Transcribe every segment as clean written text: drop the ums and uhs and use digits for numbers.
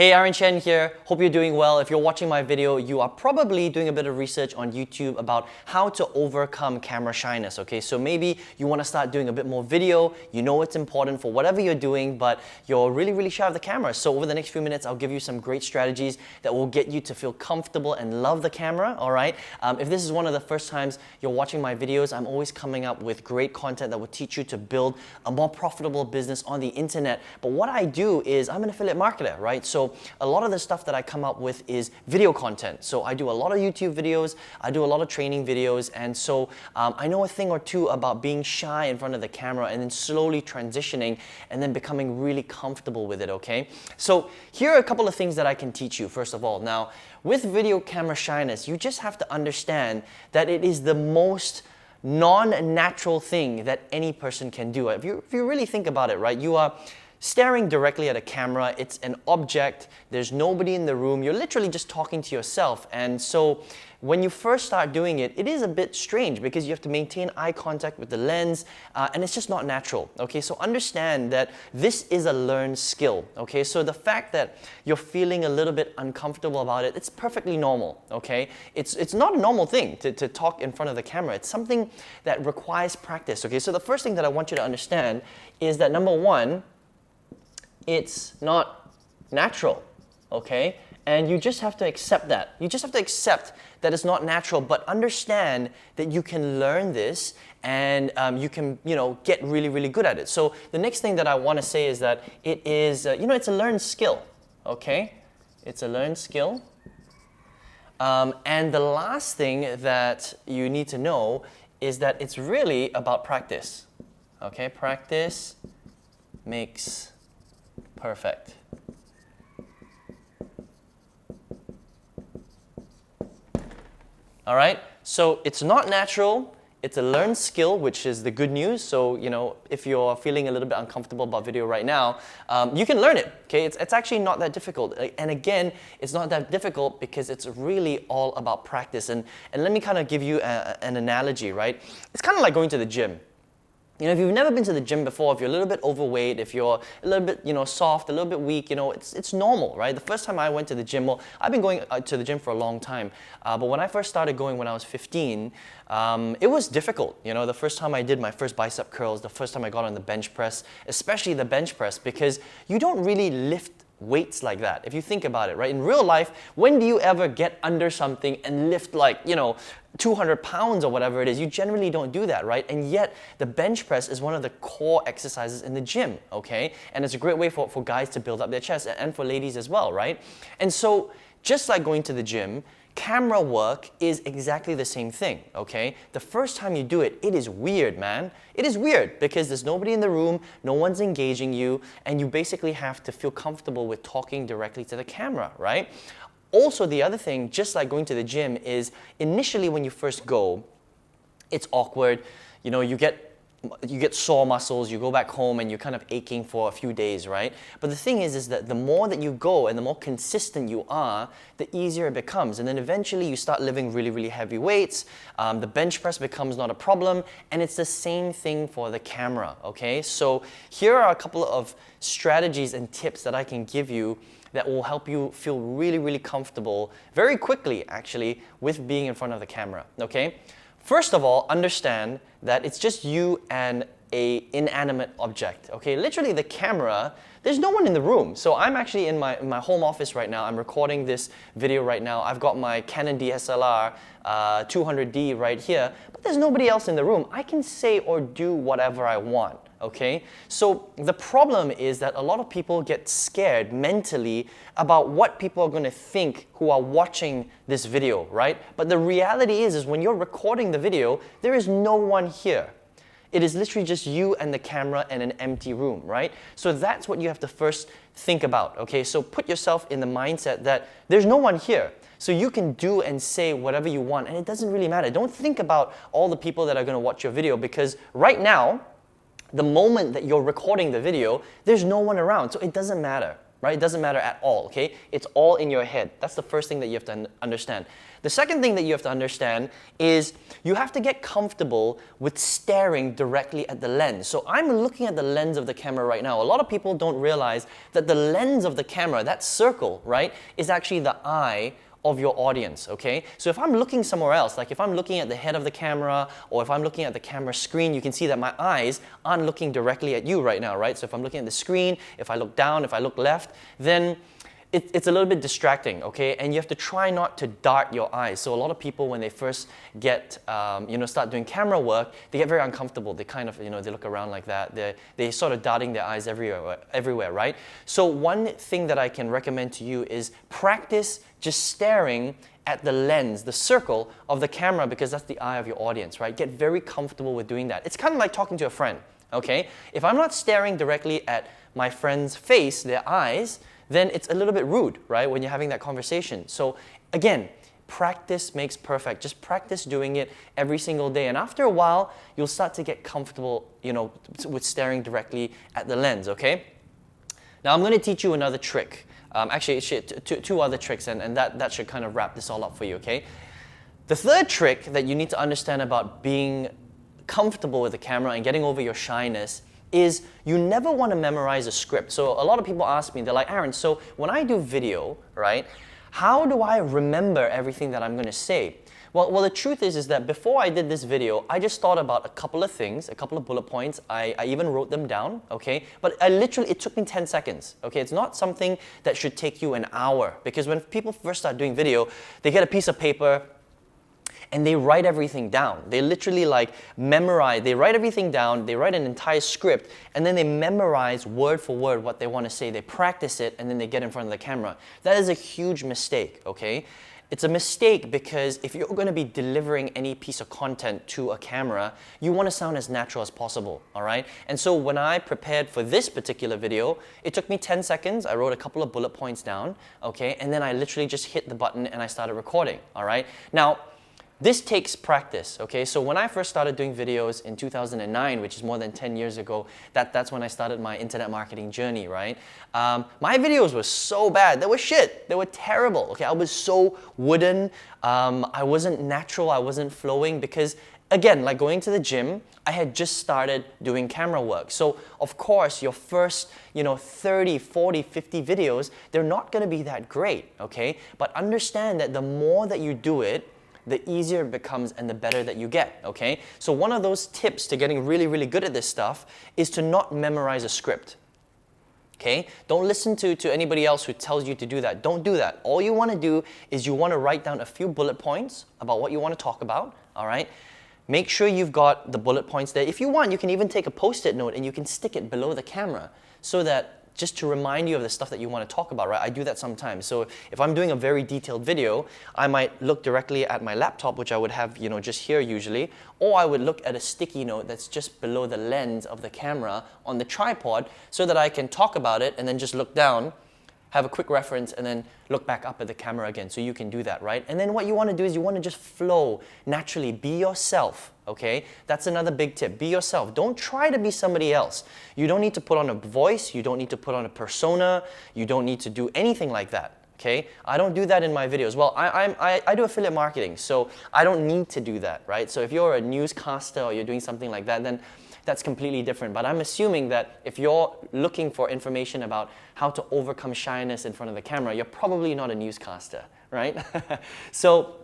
Hey, Aaron Chen here. Hope you're doing well. If you're watching my video, you are probably doing a bit of research on YouTube about how to overcome camera shyness, okay? So maybe you want to start doing a bit more video, you know it's important for whatever you're doing, but you're really shy of the camera. So over the next few minutes, I'll give you some great strategies that will get you to feel comfortable and love the camera, all right? If this is one of the first times you're watching my videos, I'm always coming up with great content that will teach you to build a more profitable business on the internet. But what I do is I'm an affiliate marketer, right? So a lot of the stuff that I come up with is video content. So I do a lot of YouTube videos, I do a lot of training videos, and so I know a thing or two about being shy in front of the camera and then slowly transitioning and then becoming really comfortable with it, okay? So here are a couple of things that I can teach you, first of all. Now, with video camera shyness, you just have to understand that it is the most non-natural thing that any person can do. If you really think about it, right, you are staring directly at a camera, it's an object, there's nobody in the room, you're literally just talking to yourself. And so when you first start doing it, it is a bit strange because you have to maintain eye contact with the lens and it's just not natural, okay? So understand that this is a learned skill, okay? So the fact that you're feeling a little bit uncomfortable about it, it's perfectly normal, okay? It's not a normal thing to talk in front of the camera. It's something that requires practice, okay? So the first thing that I want you to understand is that number one, it's not natural, okay? And you just have to accept that. You just have to accept that it's not natural, but understand that you can learn this and you can, get really good at it. So the next thing that I want to say is that it is, it's a learned skill, okay? It's a learned skill. And the last thing that you need to know is that it's really about practice, okay? Practice makes perfect. All right, so it's not natural, it's a learned skill, which is the good news. So, if you're feeling a little bit uncomfortable about video right now, you can learn it, okay? It's actually not that difficult. And again, it's not that difficult because it's really all about practice. And let me kind of give you an analogy, right? It's kind of like going to the gym. If you've never been to the gym before, if you're a little bit overweight, if you're a little bit, soft, a little bit weak, it's normal, right? The first time I went to the gym, well, I've been going to the gym for a long time, but when I first started going when I was 15, it was difficult. The first time I did my first bicep curls, the first time I got on the bench press, especially the bench press, because you don't really lift weights like that. If you think about it, right? In real life, when do you ever get under something and lift 200 pounds or whatever it is? You generally don't do that, right? And yet, the bench press is one of the core exercises in the gym, okay? And it's a great way for guys to build up their chest and for ladies as well, right? And so, just like going to the gym, camera work is exactly the same thing, okay? The first time you do it, it is weird, man. It is weird because there's nobody in the room, no one's engaging you, and you basically have to feel comfortable with talking directly to the camera, right? Also, the other thing, just like going to the gym, is initially when you first go, it's awkward. You get sore muscles, you go back home and you're kind of aching for a few days, right? But the thing is that the more that you go and the more consistent you are, the easier it becomes. And then eventually you start lifting really heavy weights, the bench press becomes not a problem, and it's the same thing for the camera, okay? So here are a couple of strategies and tips that I can give you that will help you feel really comfortable, very quickly actually, with being in front of the camera, okay? First of all, understand that it's just you and an inanimate object, okay? Literally the camera, there's no one in the room. So I'm actually in my home office right now. I'm recording this video right now. I've got my Canon DSLR 200D right here, but there's nobody else in the room. I can say or do whatever I want, okay? So the problem is that a lot of people get scared mentally about what people are going to think who are watching this video, right? But the reality is when you're recording the video, there is no one here. It is literally just you and the camera and an empty room, right? So that's what you have to first think about, okay? So put yourself in the mindset that there's no one here. So you can do and say whatever you want, and it doesn't really matter. Don't think about all the people that are going to watch your video, because right now, the moment that you're recording the video, there's no one around, so it doesn't matter. right? It doesn't matter at all, okay? It's all in your head. That's the first thing that you have to understand. The second thing that you have to understand is you have to get comfortable with staring directly at the lens. So I'm looking at the lens of the camera right now. A lot of people don't realize that the lens of the camera, that circle, right, is actually the eye of your audience, okay? So if I'm looking somewhere else, like if I'm looking at the head of the camera or if I'm looking at the camera screen, you can see that my eyes aren't looking directly at you right now, right? So if I'm looking at the screen, if I look down, if I look left, then it's a little bit distracting, okay? And you have to try not to dart your eyes. So a lot of people, when they first get, start doing camera work, they get very uncomfortable. They kind of, they look around like that. They sort of darting their eyes everywhere, right? So one thing that I can recommend to you is practice just staring at the lens, the circle of the camera, because that's the eye of your audience, right? Get very comfortable with doing that. It's kind of like talking to a friend, okay? If I'm not staring directly at my friend's face, their eyes, then it's a little bit rude, right, when you're having that conversation. So again, practice makes perfect. Just practice doing it every single day. And after a while, you'll start to get comfortable, with staring directly at the lens, okay? Now I'm going to teach you another trick. Actually, two other tricks, and that should kind of wrap this all up for you, okay? The third trick that you need to understand about being comfortable with the camera and getting over your shyness is you never want to memorize a script. So a lot of people ask me, they're like, Aaron, so when I do video, right, how do I remember everything that I'm going to say? Well, the truth is that before I did this video, I just thought about a couple of things, a couple of bullet points. I even wrote them down, okay? But it took me 10 seconds, okay? It's not something that should take you an hour, because when people first start doing video, they get a piece of paper, and they write everything down. They literally memorize, they write everything down, they write an entire script, and then they memorize word for word what they want to say. They practice it, and then they get in front of the camera. That is a huge mistake, okay? It's a mistake because if you're going to be delivering any piece of content to a camera, you want to sound as natural as possible, all right? And so when I prepared for this particular video, it took me 10 seconds. I wrote a couple of bullet points down, okay? And then I literally just hit the button and I started recording, all right? Now, this takes practice, okay? So when I first started doing videos in 2009, which is more than 10 years ago, that's when I started my internet marketing journey, right? My videos were so bad. They were shit. They were terrible, okay? I was so wooden. I wasn't natural. I wasn't flowing because, again, like going to the gym, I had just started doing camera work. So, of course, your first, 30, 40, 50 videos, they're not going to be that great, okay? But understand that the more that you do it, the easier it becomes and the better that you get, okay? So one of those tips to getting really, really good at this stuff is to not memorize a script, okay? Don't listen to anybody else who tells you to do that. Don't do that. All you want to do is you want to write down a few bullet points about what you want to talk about, all right? Make sure you've got the bullet points there. If you want, you can even take a Post-it note and you can stick it below the camera so that just to remind you of the stuff that you want to talk about, right? I do that sometimes. So if I'm doing a very detailed video, I might look directly at my laptop, which I would have, just here usually, or I would look at a sticky note that's just below the lens of the camera on the tripod so that I can talk about it and then just look down, have a quick reference, and then look back up at the camera again. So you can do that, right? And then what you want to do is you want to just flow naturally. Be yourself, okay? That's another big tip. Be yourself. Don't try to be somebody else. You don't need to put on a voice. You don't need to put on a persona. You don't need to do anything like that, okay? I don't do that in my videos. Well, I do affiliate marketing, so I don't need to do that, right? So if you're a newscaster or you're doing something like that, then that's completely different. But I'm assuming that if you're looking for information about how to overcome shyness in front of the camera, you're probably not a newscaster, right? So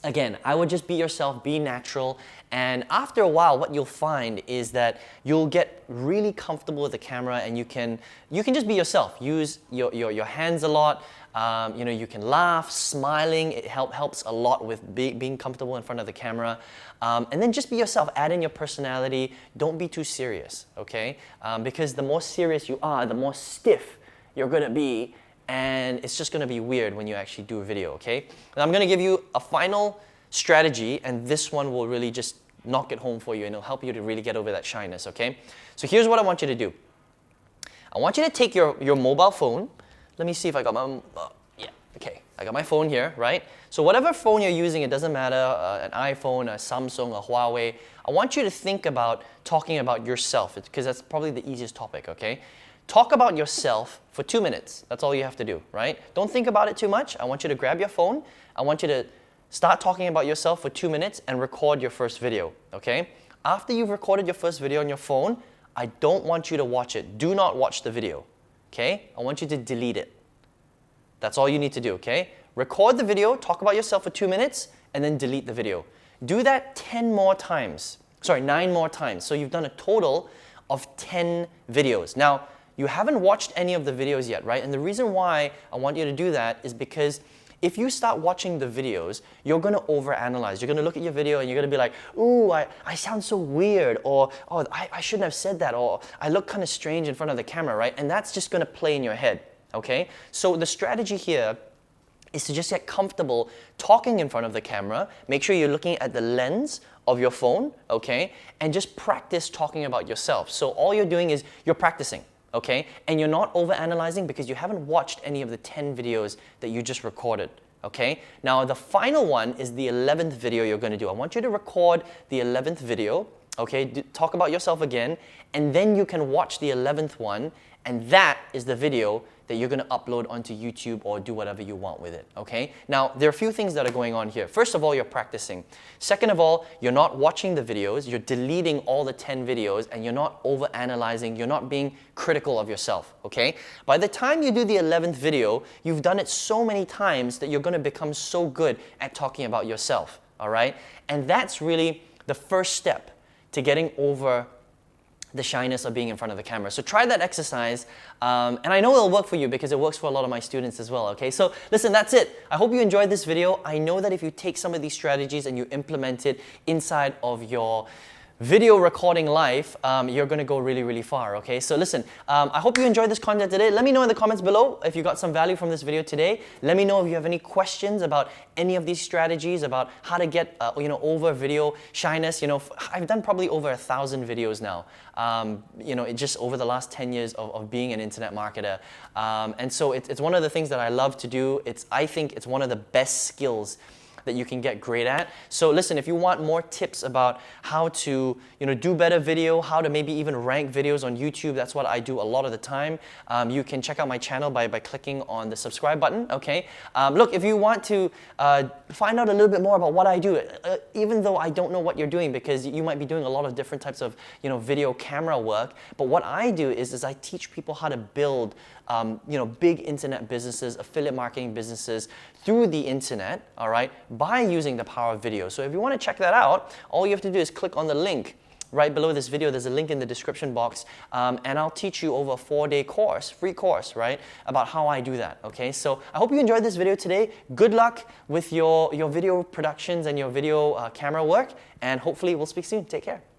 again, I would just be yourself, be natural, and after a while, what you'll find is that you'll get really comfortable with the camera, and you can just be yourself. Use your hands a lot. You can laugh, smiling. It helps a lot with being comfortable in front of the camera. And then just be yourself. Add in your personality. Don't be too serious, okay? Because the more serious you are, the more stiff you're going to be, and it's just going to be weird when you actually do a video, okay? And I'm going to give you a final strategy, and this one will really just knock it home for you, and it'll help you to really get over that shyness, okay? So here's what I want you to do. I want you to take your mobile phone. Let me see if I got my, yeah, okay. I got my phone here, right? So whatever phone you're using, it doesn't matter, an iPhone, a Samsung, a Huawei. I want you to think about talking about yourself, because that's probably the easiest topic, okay? Talk about yourself for 2 minutes. That's all you have to do, right? Don't think about it too much. I want you to grab your phone. I want you to start talking about yourself for 2 minutes and record your first video, okay? After you've recorded your first video on your phone, I don't want you to watch it. Do not watch the video, okay? I want you to delete it. That's all you need to do, okay? Record the video, talk about yourself for 2 minutes, and then delete the video. Do that 9 more times. So you've done a total of 10 videos. Now, you haven't watched any of the videos yet, right? And the reason why I want you to do that is because if you start watching the videos, you're going to overanalyze. You're going to look at your video and you're going to be like, ooh, I sound so weird, or oh, I shouldn't have said that, or I look kind of strange in front of the camera, right? And that's just going to play in your head, okay? So the strategy here is to just get comfortable talking in front of the camera. Make sure you're looking at the lens of your phone, okay? And just practice talking about yourself. So all you're doing is you're practicing, okay? And you're not overanalyzing because you haven't watched any of the 10 videos that you just recorded, okay? Now the final one is the 11th video you're going to do. I want you to record the 11th video, okay? Talk about yourself again, and then you can watch the 11th one, and that is the video that you're going to upload onto YouTube or do whatever you want with it, okay? Now, there are a few things that are going on here. First of all, you're practicing. Second of all, you're not watching the videos, you're deleting all the 10 videos, and you're not overanalyzing, you're not being critical of yourself, okay? By the time you do the 11th video, you've done it so many times that you're going to become so good at talking about yourself, all right? And that's really the first step to getting over the shyness of being in front of the camera. So try that exercise, and I know it'll work for you because it works for a lot of my students as well, okay? So listen, that's it. I hope you enjoyed this video. I know that if you take some of these strategies and you implement it inside of your video recording life, you're going to go really, really far, okay? So listen, I hope you enjoyed this content today. Let me know in the comments below if you got some value from this video today. Let me know if you have any questions about any of these strategies, about how to get over video shyness. I've done probably over 1,000 videos now, just over the last 10 years of being an internet marketer. And so it's one of the things that I love to do. I think it's one of the best skills that you can get great at. So listen, if you want more tips about how to do better video, how to maybe even rank videos on YouTube, that's what I do a lot of the time. You can check out my channel by clicking on the subscribe button, okay? Look, if you want to find out a little bit more about what I do, even though I don't know what you're doing, because you might be doing a lot of different types of video camera work, but what I do is I teach people how to build big internet businesses, affiliate marketing businesses through the internet, all right, by using the power of video. So if you want to check that out, all you have to do is click on the link right below this video. There's a link in the description box, and I'll teach you over a 4-day course, free course, right, about how I do that, okay? So I hope you enjoyed this video today. Good luck with your video productions and your video camera work, and hopefully we'll speak soon. Take care.